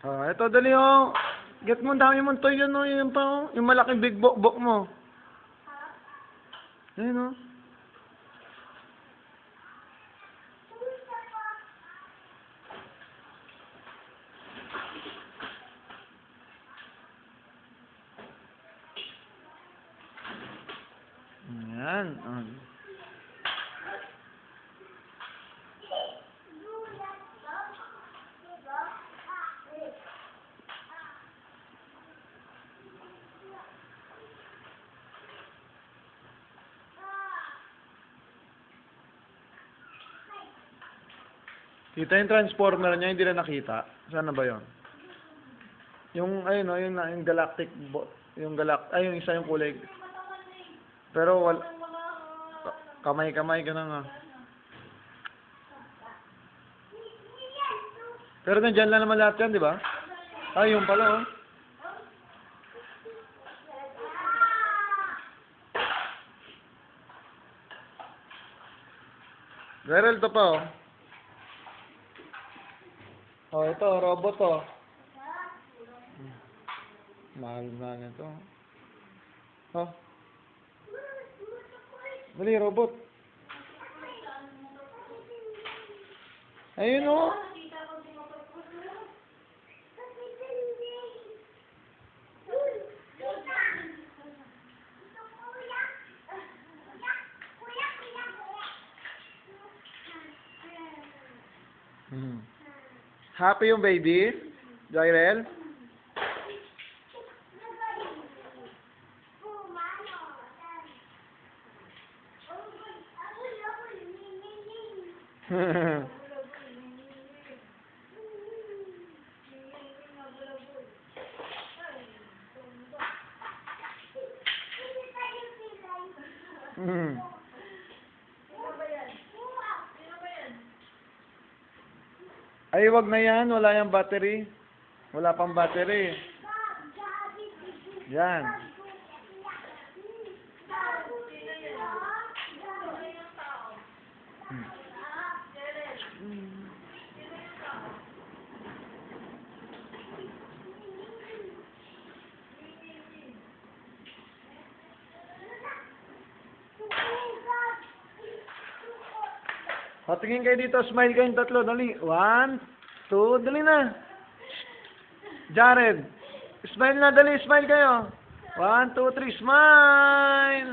Oh, ito dali oh. Get mo, dami mong toy yan oh. Yan pa oh. Yung malaking big bok mo. Ayun oh. Ayan. Oh. Kita yung transformer niya, hindi na nakita. Saan na ba yon? Yung, ayun o, yung galactic, yung yung isa yung kulay. Pero, kamay-kamay ka na nga. Pero nandyan lang naman lahat yan, di ba? Ay, yung pala oh. Gerald to pa oh. Oh, ito, robot oh. Mahal na nito. Oh. Dali, robot. Ayun oh. Happy yung baby? Jairel? Ay, wag na yan. Wala yung battery. Wala pang battery. Yan. Patingin kayo dito, smile kayong tatlo, dali. 1, 2, dali na. Jared, smile na, dali, smile kayo. 1, 2, 3, smile.